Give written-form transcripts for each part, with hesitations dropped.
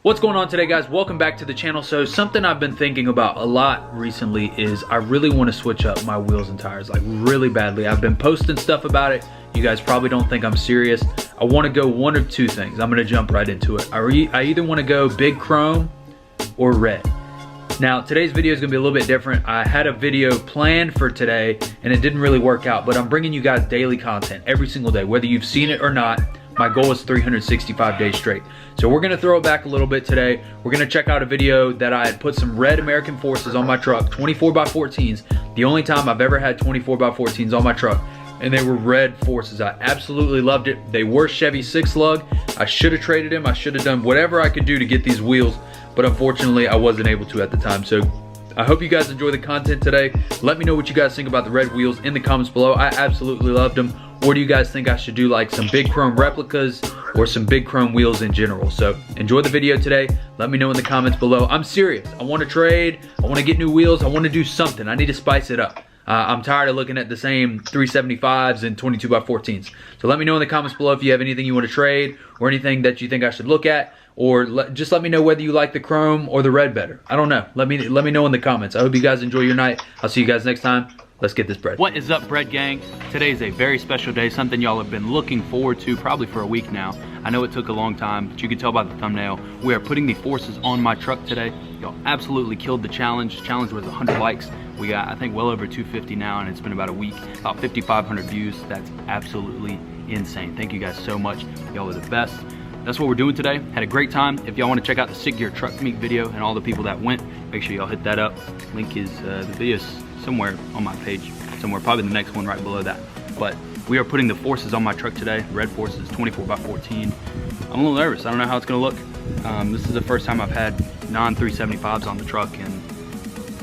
What's going on today, guys? Welcome back to the channel. So something I've been thinking about a lot recently is I really want to switch up my wheels and tires, like really badly. I've been posting stuff about it. You guys probably don't think I'm serious. I want to go one of two things. I'm going to jump right into it. I either want to go big chrome or red. Now, today's video is going to be a little bit different. I had a video planned for today and it didn't really work out, but I'm bringing you guys daily content every single day, whether you've seen it or not. My goal is 365 days straight. So we're gonna throw it back a little bit today. We're gonna check out a video that I had put some red American Forces on my truck, 24x14s. The only time I've ever had 24x14s on my truck, and they were red Forces. I absolutely loved it. They were Chevy 6-lug. I should have traded them. I should have done whatever I could do to get these wheels, but unfortunately I wasn't able to at the time. So I hope you guys enjoy the content today. Let me know what you guys think about the red wheels in the comments below. I absolutely loved them. Or do you guys think I should do like some big chrome replicas or some big chrome wheels in general? So enjoy the video today. Let me know in the comments below. I'm serious. I want to trade. I want to get new wheels. I want to do something. I need to spice it up. I'm tired of looking at the same 375s and 22x14s. So let me know in the comments below if you have anything you want to trade or anything that you think I should look at. Or just let me know whether you like the chrome or the red better. I don't know. Let me know in the comments. I hope you guys enjoy your night. I'll see you guys next time. Let's get this bread. What is up, bread gang? Today is a very special day, something y'all have been looking forward to probably for a week now. I know it took a long time, but you can tell by the thumbnail. We are putting the Forces on my truck today. Y'all absolutely killed the challenge. The challenge was 100 likes. We got, I think, well over 250 now, and it's been about a week, about 5,500 views. That's absolutely insane. Thank you guys so much. Y'all are the best. That's what we're doing today. Had a great time. If y'all want to check out the Sick Gear Truck Meet video and all the people that went, make sure y'all hit that up. Link is the videos somewhere on my page, somewhere, probably the next one right below that. But we are putting the Forces on my truck today, red Forces, 24x14. I'm a little nervous. I don't know how it's gonna look. This is the first time I've had non-375s on the truck in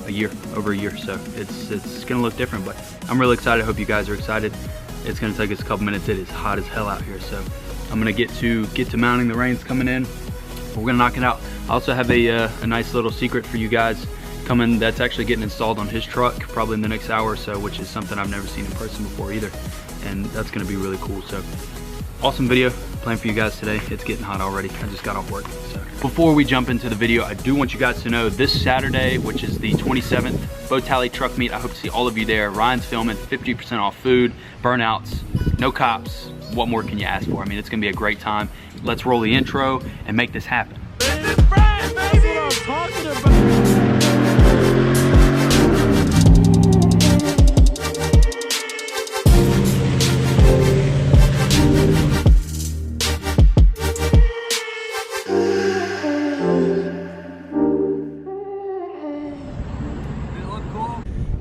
a year, over a year. So it's gonna look different, but I'm really excited. I hope you guys are excited. It's gonna take us a couple minutes. It is hot as hell out here. So I'm gonna get to mounting. The rain's coming in. We're gonna knock it out. I also have a nice little secret for you guys coming that's actually getting installed on his truck probably in the next hour or so, which is something I've never seen in person before either, and that's going to be really cool. So awesome video planned for you guys today. It's getting hot already. I just got off work. So before we jump into the video, I do want you guys to know this Saturday, which is the 27th, Bow Tally Truck Meet. I hope to see all of you there. Ryan's filming, 50% off food, burnouts, no cops. What more can you ask for? I mean, it's gonna be a great time. Let's roll the intro and make this happen. This is Brad, baby. That's what I'm talking about.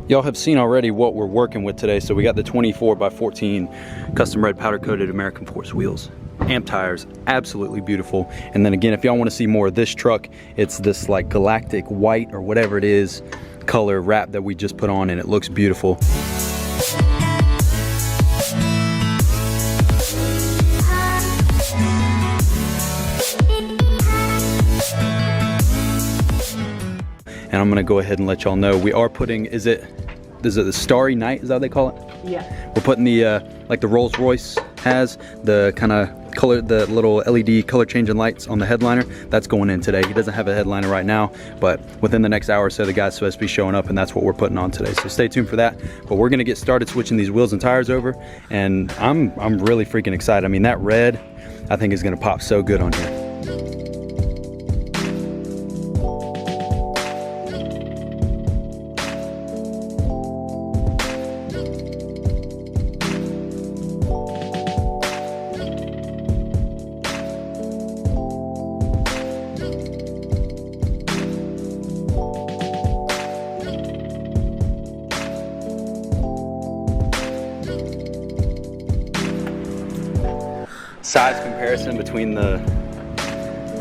Y'all have seen already what we're working with today. So we got the 24x14 custom red powder coated American Force wheels. Amp tires, absolutely beautiful. And then again, if y'all want to see more of this truck, it's this like galactic white or whatever it is color wrap that we just put on, and it looks beautiful. And I'm gonna go ahead and let y'all know we are putting, is it the Starry Night, is that what they call it? Yeah. We're putting the like the Rolls Royce has the kind of color, the little LED color changing lights on the headliner. That's going in today. He doesn't have a headliner right now, but within the next hour or so the guy's supposed to be showing up, and that's what we're putting on today. So stay tuned for that. But we're gonna get started switching these wheels and tires over, and I'm really freaking excited. I mean, that red I think is gonna pop so good on here. Size comparison between the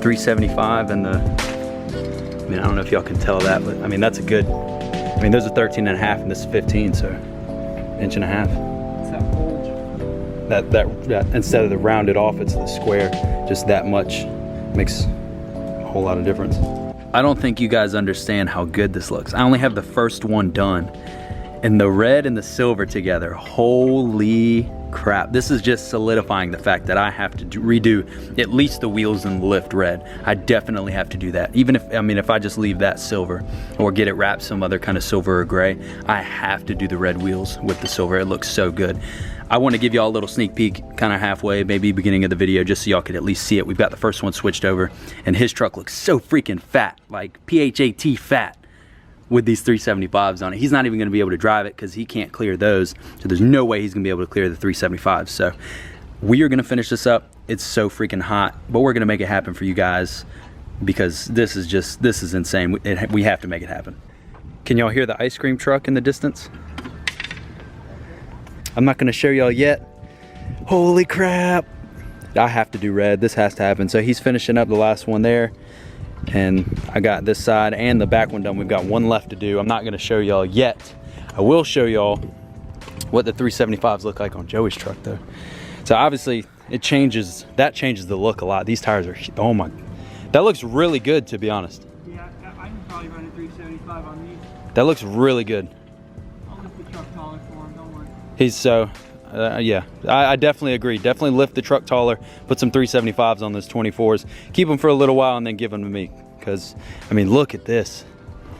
375 and the, I mean, I don't know if y'all can tell that, but I mean, that's a good, I mean, those are 13 and a half and this is 15, so inch and a half. That instead of the rounded off, it's the square, just that much makes a whole lot of difference. I don't think you guys understand how good this looks. I only have the first one done, and the red and the silver together, holy crap. This is just solidifying the fact that I have to redo at least the wheels and the lift red. I definitely have to do that. Even if, I mean, if I just leave that silver or get it wrapped some other kind of silver or gray, I have to do the red wheels with the silver. It looks so good. I want to give y'all a little sneak peek, kind of halfway, maybe beginning of the video, just so y'all could at least see it. We've got the first one switched over, and his truck looks so freaking fat, like PHAT fat, with these 375s on it. He's not even going to be able to drive it because he can't clear those, so there's no way he's going to be able to clear the 375s. So we are going to finish this up. It's so freaking hot, but we're going to make it happen for you guys because this is insane. We have to make it happen. Can y'all hear the ice cream truck in the distance? I'm not gonna show y'all yet. Holy crap. I have to do red, this has to happen. So he's finishing up the last one there, and I got this side and the back one done. We've got one left to do. I'm not gonna show y'all yet. I will show y'all what the 375s look like on Joey's truck though. So obviously that changes the look a lot. These tires are, oh my, that looks really good, to be honest. Yeah, I can probably run a 375 on these. That looks really good. I'll lift the truck taller for him, don't worry. He's so, yeah, I definitely agree. Definitely lift the truck taller, put some 375s on those 24s, keep them for a little while and then give them to me. Because, I mean, look at this.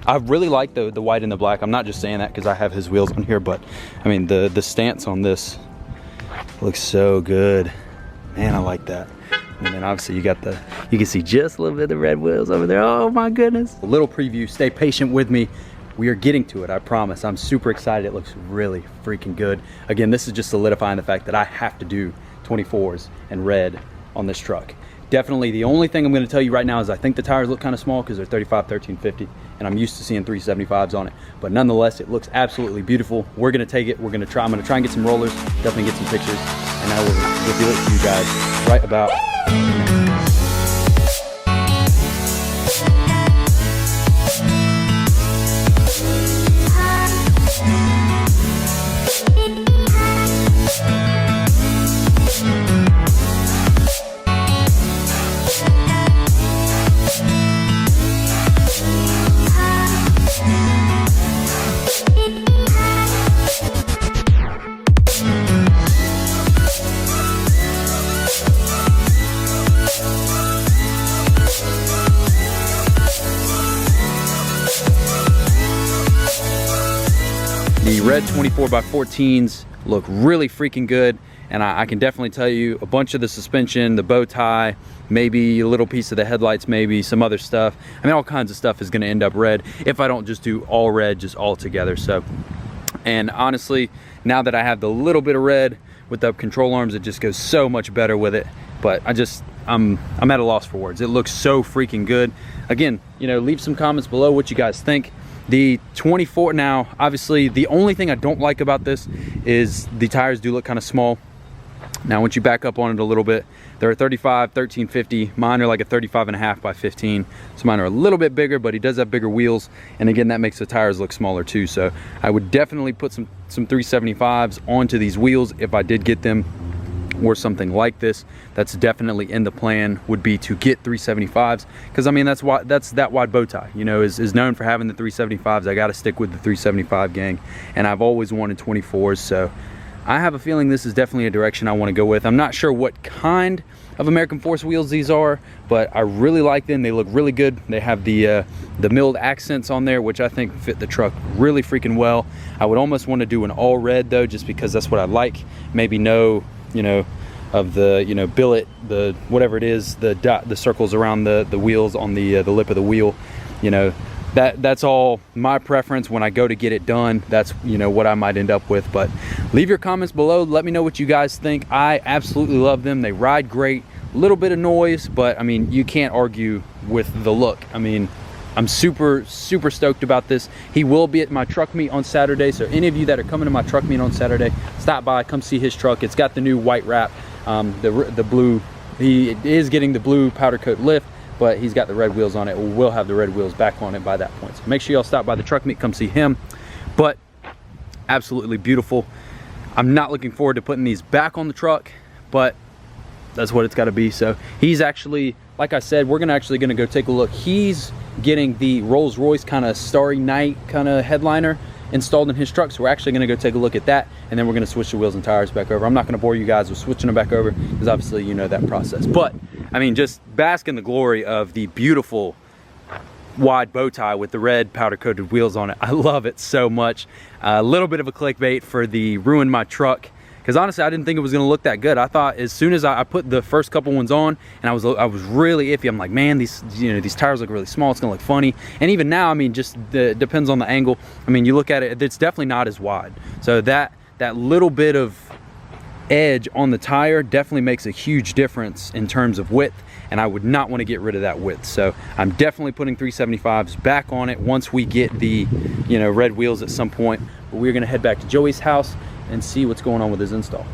I really like the white and the black. I'm not just saying that because I have his wheels on here, but I mean, the stance on this looks so good. Man, I like that. And then obviously you can see just a little bit of the red wheels over there. Oh my goodness. A little preview, stay patient with me. We are getting to it, I promise. I'm super excited. It looks really freaking good. Again, this is just solidifying the fact that I have to do 24s and red on this truck. Definitely the only thing I'm gonna tell you right now is I think the tires look kind of small because they're 35 1350 and I'm used to seeing 375s on it. But nonetheless, it looks absolutely beautiful. We're gonna take it, I'm gonna try and get some rollers, definitely get some pictures, and I will reveal it to you guys right about now. The red 24x14s look really freaking good, and I can definitely tell you a bunch of the suspension, the bow tie, maybe a little piece of the headlights, maybe some other stuff. I mean, all kinds of stuff is gonna end up red if I don't just do all red, just all together. So, and honestly, now that I have the little bit of red with the control arms, it just goes so much better with it. But I'm at a loss for words. It looks so freaking good. Again, you know, leave some comments below what you guys think. The 24, now obviously the only thing I don't like about this is the tires do look kind of small. Now once you back up on it a little bit, they're a 35 1350. Mine are like a 35.5 by 15, so mine are a little bit bigger, but he does have bigger wheels, and again that makes the tires look smaller too. So I would definitely put some 375s onto these wheels if I did get them, or something like this. That's definitely in the plan, would be to get 375s, because I mean that's that wide bow tie, you know, is known for having the 375s. I got to stick with the 375 gang, and I've always wanted 24s, so I have a feeling this is definitely a direction I want to go with. I'm not sure what kind of American Force wheels these are, but I really like them. They look really good. They have the milled accents on there, which I think fit the truck really freaking well. I would almost want to do an all red though, just because that's what I like. Maybe no, you know, of the, you know, billet, the whatever it is, the dot, the circles around the wheels on the lip of the wheel, you know, that's all my preference. When I go to get it done, that's, you know, what I might end up with. But leave your comments below, let me know what you guys think. I absolutely love them. They ride great, a little bit of noise, but I mean, you can't argue with the look. I mean, I'm super stoked about this. He will be at my truck meet on Saturday, so any of you that are coming to my truck meet on Saturday, stop by, come see his truck. It's got the new white wrap, the blue, he is getting the blue powder coat lift, but he's got the red wheels on it. We'll have the red wheels back on it by that point. So make sure y'all stop by the truck meet, come see him. But absolutely beautiful. I'm not looking forward to putting these back on the truck, but that's what it's got to be. So he's actually, like I said, we're actually gonna go take a look. He's getting the Rolls Royce kind of Starry Night kind of headliner, installed in his truck. So we're actually gonna go take a look at that, and then we're gonna switch the wheels and tires back over. I'm not gonna bore you guys with switching them back over, because obviously you know that process. But I mean, just bask in the glory of the beautiful wide bow tie with the red powder coated wheels on it. I love it so much. A little bit of a clickbait for the ruin my truck, because honestly I didn't think it was gonna look that good. I thought as soon as I put the first couple ones on, and I was really iffy. I'm like, man, these tires look really small, it's gonna look funny. And even now, I mean, just depends on the angle. I mean, you look at it, it's definitely not as wide. So that little bit of edge on the tire definitely makes a huge difference in terms of width, and I would not want to get rid of that width. So I'm definitely putting 375s back on it once we get the red wheels at some point. But we're gonna head back to Joey's house and see what's going on with his install.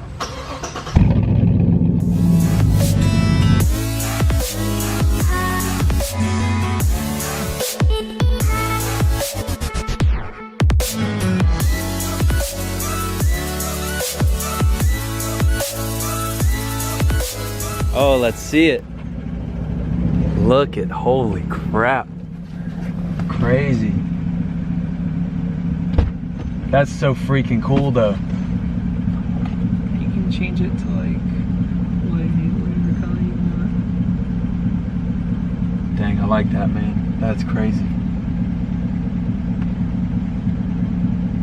Oh, let's see it. Look at, holy crap. Crazy. That's so freaking cool though. You can change it to like whatever color you want. Dang, I like that, man. That's crazy.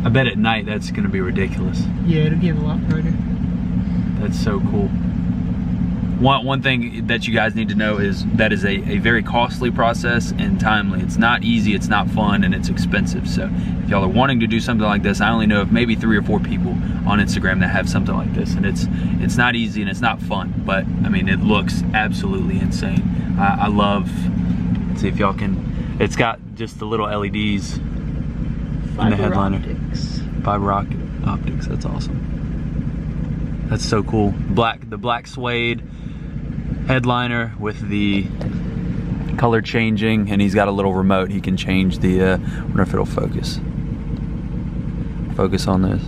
I bet at night that's gonna be ridiculous. Yeah, it'll get a lot brighter. That's so cool. One thing that you guys need to know is that is a very costly process and timely. It's not easy, it's not fun, and it's expensive. So if y'all are wanting to do something like this, I only know of maybe 3 or 4 people on Instagram that have something like this, and it's not easy and it's not fun, but I mean, it looks absolutely insane. I love, let's see if y'all can, it's got just the little LEDs in the headliner. Fiber optics, that's awesome. That's so cool. The black suede headliner with the color changing, and he's got a little remote. He can change the, I wonder if it'll focus on this.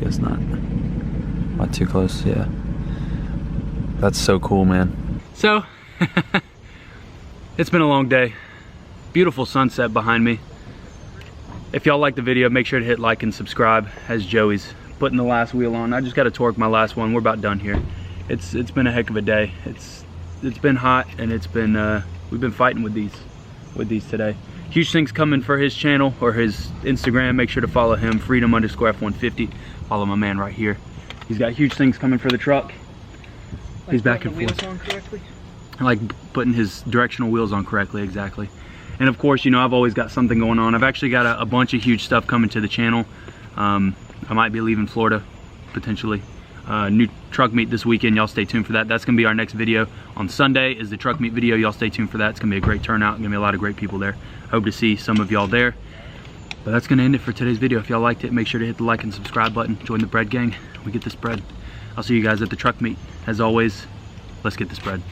Guess not too close. Yeah, that's so cool, man. So it's been a long day. Beautiful sunset behind me. If y'all like the video, make sure to hit like and subscribe. As Joey's putting the last wheel on, I just got to torque my last one. We're about done here. It's been a heck of a day. It's been hot, and it's been we've been fighting with these today. Huge things coming for his channel or his Instagram. Make sure to follow him, freedom_F150. Follow my man right here. He's got huge things coming for the truck. He's back and forth. I like putting his directional wheels on correctly, exactly. And of course, I've always got something going on. I've actually got a bunch of huge stuff coming to the channel. I might be leaving Florida potentially. New truck meet this weekend. Y'all stay tuned for that. That's gonna be our next video. On Sunday is the truck meet video. Y'all stay tuned for that. It's gonna be a great turnout. Gonna be a lot of great people there. Hope to see some of y'all there. But that's gonna end it for today's video. If y'all liked it, make sure to hit the like and subscribe button. Join the bread gang. We get this bread. I'll see you guys at the truck meet. As always, let's get this bread.